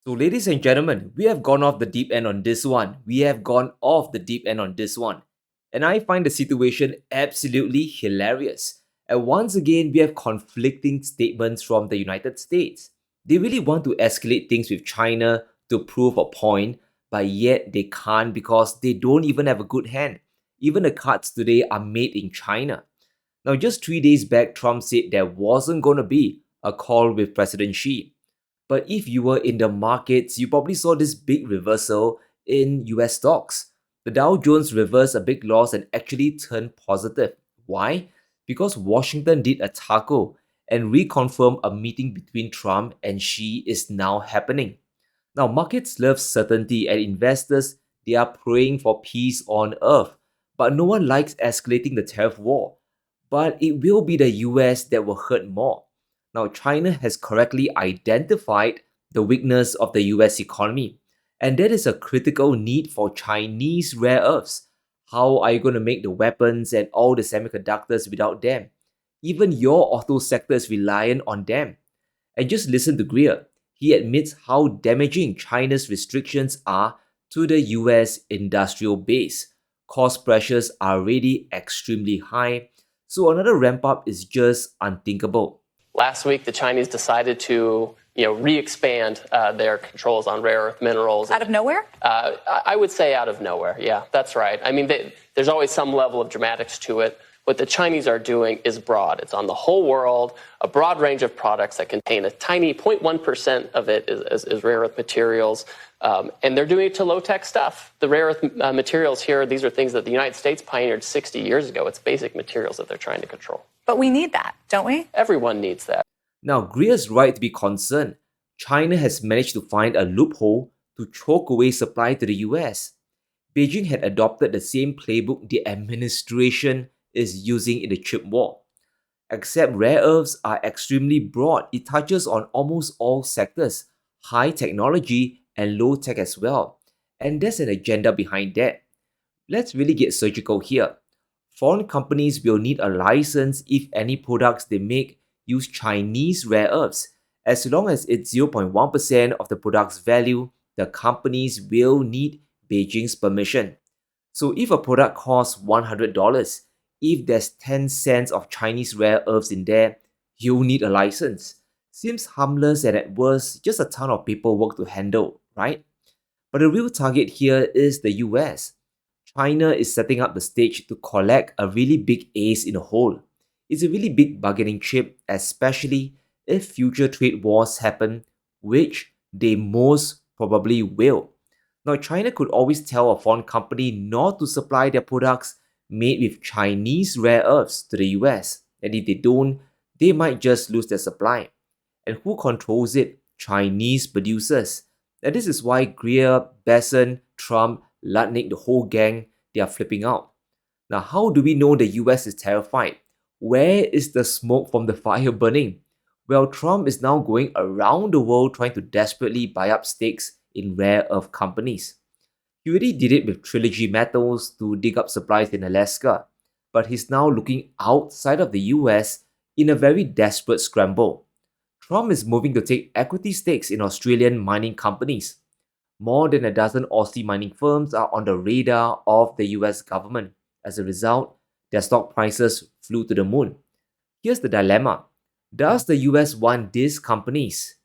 So, ladies and gentlemen, we have gone off the deep end on this one. We have gone off the deep end on this one. And I find the situation absolutely hilarious. And once again, we have conflicting statements from the United States. They really want to escalate things with China to prove a point, but yet they can't because they don't even have a good hand. Even the cards today are made in China. Now, just 3 days back, Trump said there wasn't going to be a call with President Xi. But if you were in the markets, you probably saw this big reversal in US stocks. The Dow Jones reversed a big loss and actually turned positive. Why? Because Washington did a taco and reconfirmed a meeting between Trump and Xi is now happening. Now, markets love certainty and investors, they are praying for peace on earth. But no one likes escalating the tariff war. But it will be the US that will hurt more. Now, China has correctly identified the weakness of the US economy, and that is a critical need for Chinese rare earths. How are you going to make the weapons and all the semiconductors without them? Even your auto sector is reliant on them. And just listen to Greer. He admits how damaging China's restrictions are to the US industrial base. Cost pressures are already extremely high, so another ramp up is just unthinkable. Last week, the Chinese decided to re-expand their controls on rare earth minerals. Out of nowhere? I would say out of nowhere. Yeah, that's right. I mean, there's always some level of dramatics to it. What the Chinese are doing is broad. It's on the whole world, a broad range of products that contain a tiny 0.1% of it is rare earth materials. And they're doing it to low-tech stuff. The rare earth materials here, these are things that the United States pioneered 60 years ago. It's basic materials that they're trying to control. But we need that, don't we? Everyone needs that. Now, Greer's right to be concerned. China has managed to find a loophole to choke away supply to the US. Beijing had adopted the same playbook the administration is using in the chip war. Except rare earths are extremely broad, it touches on almost all sectors, high technology and low tech as well. And there's an agenda behind that. Let's really get surgical here. Foreign companies will need a license if any products they make use Chinese rare earths. As long as it's 0.1% of the product's value, the companies will need Beijing's permission. So if a product costs $100, if there's 10 cents of Chinese rare earths in there, you'll need a license. Seems harmless and at worst, just a ton of paperwork to handle, right? But the real target here is the US. China is setting up the stage to collect a really big ace in the hole. It's a really big bargaining chip, especially if future trade wars happen, which they most probably will. Now, China could always tell a foreign company not to supply their products made with Chinese rare earths to the US, and if they don't, they might just lose their supply. And who controls it? Chinese producers. And this is why Greer, Besson, Trump, Lutnick, the whole gang, they are flipping out. Now, how do we know the US is terrified? Where is the smoke from the fire burning? Well, Trump is now going around the world trying to desperately buy up stakes in rare earth companies. He already did it with Trilogy Metals to dig up supplies in Alaska, but he's now looking outside of the US in a very desperate scramble. Trump is moving to take equity stakes in Australian mining companies. More than a dozen Aussie mining firms are on the radar of the US government. As a result, their stock prices flew to the moon. Here's the dilemma. Does the US want these companies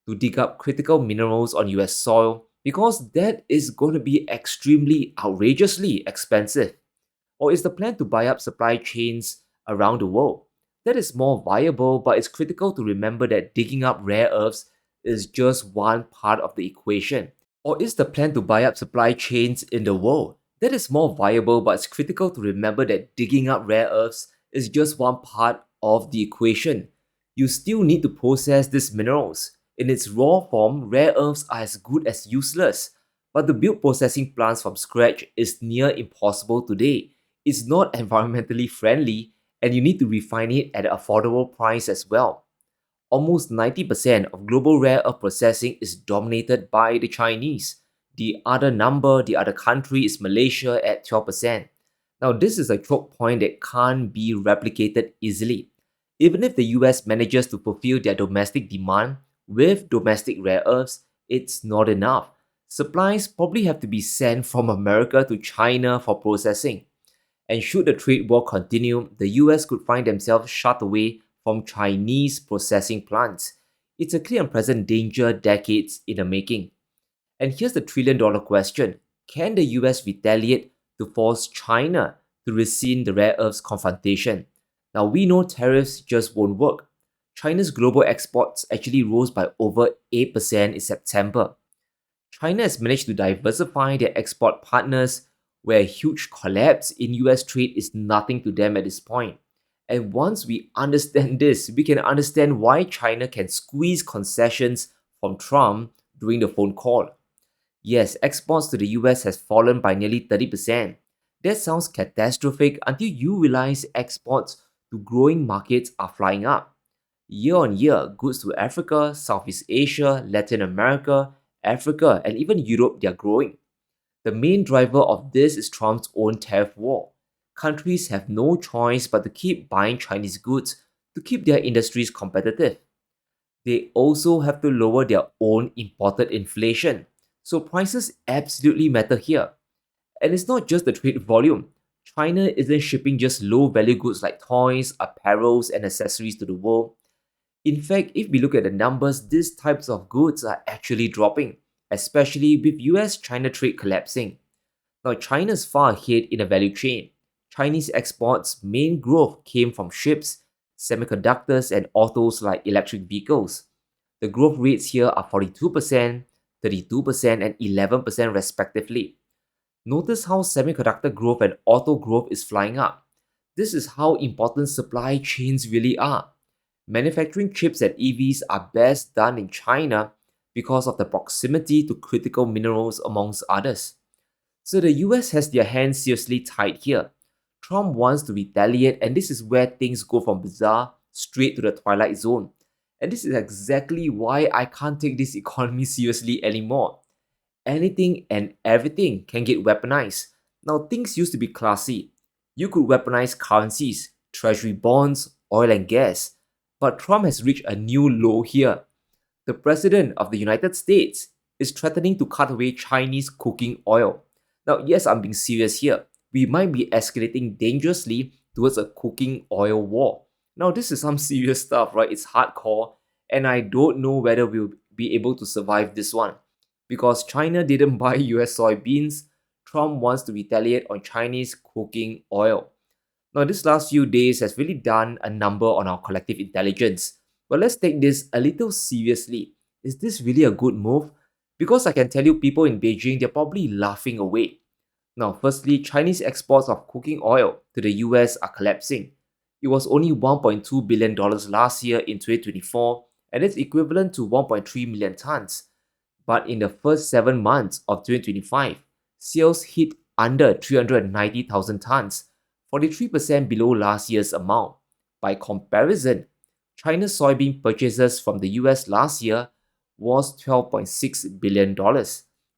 to dig up critical minerals on US soil because that is going to be extremely outrageously expensive? Or is the plan to buy up supply chains around the world? That is more viable, but it's critical to remember that digging up rare earths is just one part of the equation. Or is the plan to buy up supply chains in the world? That is more viable, but it's critical to remember that digging up rare earths is just one part of the equation. You still need to process these minerals. In its raw form, rare earths are as good as useless. But to build processing plants from scratch is near impossible today. It's not environmentally friendly, and you need to refine it at an affordable price as well. Almost 90% of global rare earth processing is dominated by the Chinese. The other country is Malaysia at 12%. Now, this is a choke point that can't be replicated easily. Even if the US manages to fulfill their domestic demand with domestic rare earths, It's not enough. Supplies probably have to be sent from America to China for processing. And should the trade war continue, the US could find themselves shut away from Chinese processing plants. It's a clear and present danger decades in the making. And here's the $1 trillion question. Can the US retaliate to force China to rescind the rare earths confrontation? Now, we know tariffs just won't work. China's global exports actually rose by over 8% in September. China has managed to diversify their export partners, where a huge collapse in US trade is nothing to them at this point. And once we understand this, we can understand why China can squeeze concessions from Trump during the phone call. Yes, exports to the US has fallen by nearly 30%. That sounds catastrophic until you realize exports to growing markets are flying up. Year on year, goods to Africa, Southeast Asia, Latin America, Africa, and even Europe, they are growing. The main driver of this is Trump's own tariff war. Countries have no choice but to keep buying Chinese goods to keep their industries competitive. They also have to lower their own imported inflation. So prices absolutely matter here. And it's not just the trade volume. China isn't shipping just low value goods like toys, apparels, and accessories to the world. In fact, if we look at the numbers, these types of goods are actually dropping, especially with US China trade collapsing. Now, China is far ahead in the value chain. Chinese exports' main growth came from ships, semiconductors, and autos like electric vehicles. The growth rates here are 42%, 32%, and 11% respectively. Notice how semiconductor growth and auto growth is flying up. This is how important supply chains really are. Manufacturing chips and EVs are best done in China because of the proximity to critical minerals, amongst others. So the US has their hands seriously tied here. Trump wants to retaliate, and this is where things go from bizarre straight to the twilight zone. And this is exactly why I can't take this economy seriously anymore. Anything and everything can get weaponized. Now, things used to be classy. You could weaponize currencies, treasury bonds, oil and gas. But Trump has reached a new low here. The President of the United States is threatening to cut away Chinese cooking oil. Now, yes, I'm being serious here. We might be escalating dangerously towards a cooking oil war. Now, this is some serious stuff, right? It's hardcore, and I don't know whether we'll be able to survive this one. Because China didn't buy US soybeans, Trump wants to retaliate on Chinese cooking oil. Now, this last few days has really done a number on our collective intelligence. But let's take this a little seriously. Is this really a good move? Because I can tell you, people in Beijing, they're probably laughing away. Now, firstly, Chinese exports of cooking oil to the US are collapsing. It was only $1.2 billion last year in 2024, and it's equivalent to 1.3 million tons. But in the first 7 months of 2025, sales hit under 390,000 tons, 43% below last year's amount. By comparison, China's soybean purchases from the US last year was $12.6 billion.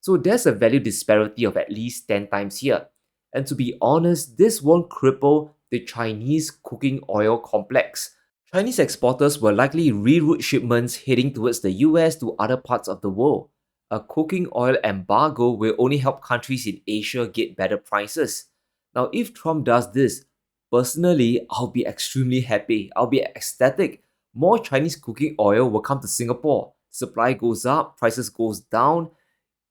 So there's a value disparity of at least 10 times here. And to be honest, this won't cripple the Chinese cooking oil complex. Chinese exporters will likely reroute shipments heading towards the US to other parts of the world. A cooking oil embargo will only help countries in Asia get better prices. Now, if Trump does this, personally, I'll be extremely happy. I'll be ecstatic. More Chinese cooking oil will come to Singapore. Supply goes up, prices goes down.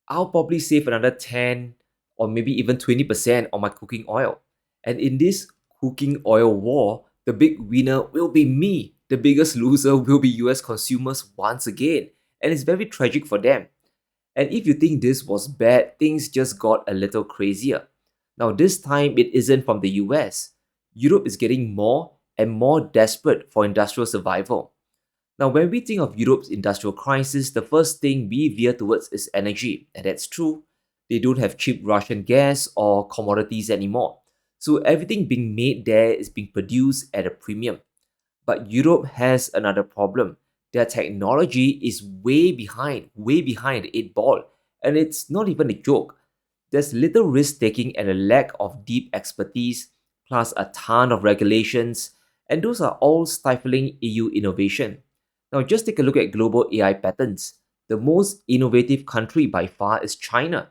I'll probably save another 10 or maybe even 20% on my cooking oil. And in this cooking oil war, the big winner will be me. The biggest loser will be US consumers once again. And it's very tragic for them. And if you think this was bad, things just got a little crazier. Now, this time it isn't from the US. Europe is getting more and more desperate for industrial survival. Now, when we think of Europe's industrial crisis, the first thing we veer towards is energy, and that's true. They don't have cheap Russian gas or commodities anymore. So everything being made there is being produced at a premium. But Europe has another problem. Their technology is way behind the eight ball, and it's not even a joke. There's little risk taking and a lack of deep expertise, plus a ton of regulations, and those are all stifling EU innovation. Now, just take a look at global AI patterns. The most innovative country by far is China.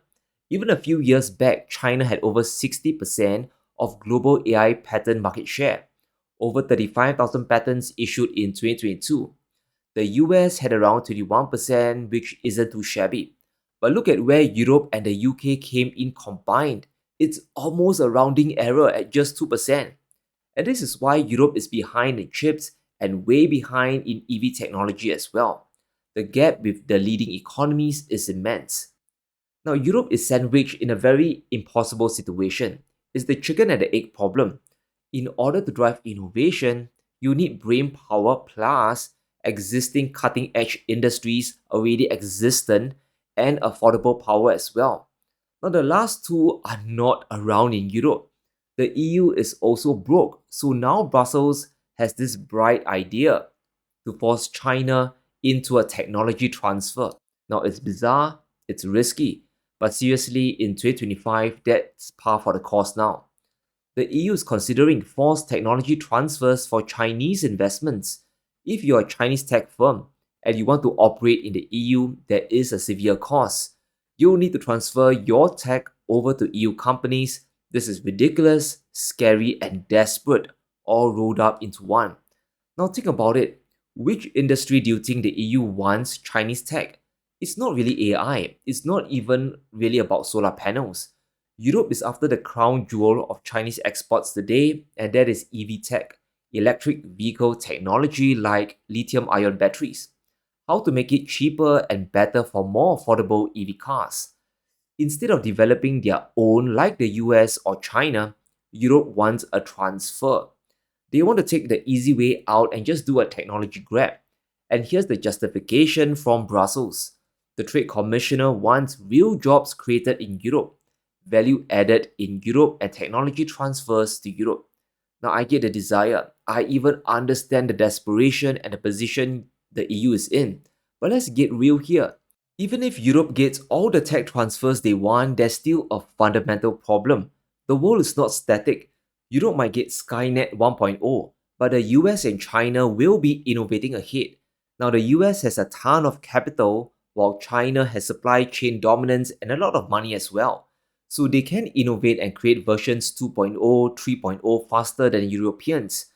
Even a few years back, China had over 60% of global AI patent market share, over 35,000 patents issued in 2022. The US had around 21%, which isn't too shabby. But look at where Europe and the UK came in combined. It's almost a rounding error at just 2%. And this is why Europe is behind in chips and way behind in EV technology as well. The gap with the leading economies is immense. Now, Europe is sandwiched in a very impossible situation. It's the chicken and the egg problem. In order to drive innovation, you need brain power plus existing cutting edge industries already existent and affordable power as well. Now, the last two are not around in Europe. The EU is also broke, so now Brussels has this bright idea to force China into a technology transfer. Now, it's bizarre, it's risky, but seriously, in 2025, that's par for the course now. The EU is considering forced technology transfers for Chinese investments. If you're a Chinese tech firm and you want to operate in the EU, there is a severe cost. You'll need to transfer your tech over to EU companies. This is ridiculous, scary, and desperate, all rolled up into one. Now think about it. Which industry do you think the EU wants Chinese tech? It's not really AI. It's not even really about solar panels. Europe is after the crown jewel of Chinese exports today, and that is EV tech, electric vehicle technology like lithium ion batteries. How to make it cheaper and better for more affordable EV cars. Instead of developing their own like the US or China, Europe wants a transfer. They want to take the easy way out and just do a technology grab. And here's the justification from Brussels. The Trade Commissioner wants real jobs created in Europe, value added in Europe, and technology transfers to Europe. Now, I get the desire. I even understand the desperation and the position the EU is in. But let's get real here. Even if Europe gets all the tech transfers they want, there's still a fundamental problem. The world is not static. Europe might get Skynet 1.0, but the US and China will be innovating ahead. Now, the US has a ton of capital, while China has supply chain dominance and a lot of money as well. So they can innovate and create versions 2.0, 3.0 faster than Europeans.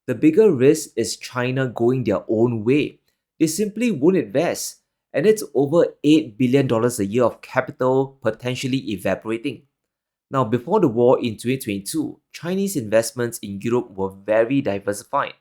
The bigger risk is China going their own way. They simply won't invest, and it's over $8 billion a year of capital potentially evaporating. Now, before the war in 2022, Chinese investments in Europe were very diversified.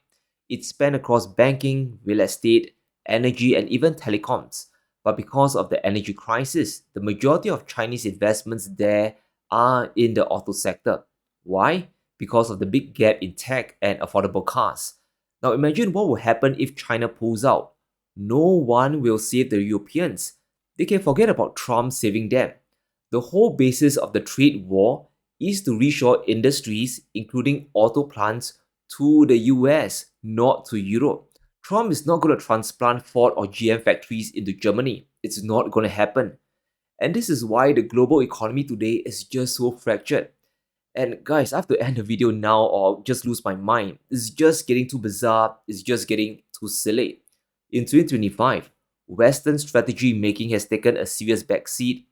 It spanned across banking, real estate, energy, and even telecoms. But because of the energy crisis, the majority of Chinese investments there are in the auto sector. Why? Because of the big gap in tech and affordable cars. Now imagine what will happen if China pulls out. No one will save the Europeans. They can forget about Trump saving them. The whole basis of the trade war is to reshore industries, including auto plants, to the US, not to Europe. Trump is not going to transplant Ford or GM factories into Germany. It's not going to happen. And this is why the global economy today is just so fractured. And guys, I have to end the video now or just lose my mind. It's just getting too bizarre. It's just getting too silly. In 2025, Western strategy making has taken a serious backseat,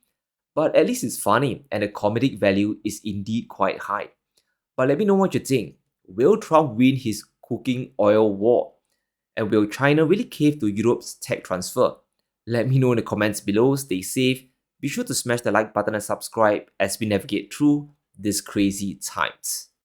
but at least it's funny and the comedic value is indeed quite high. But let me know what you think. Will Trump win his cooking oil war? And will China really cave to Europe's tech transfer? Let me know in the comments below. Stay safe. Be sure to smash the like button and subscribe as we navigate through these crazy times.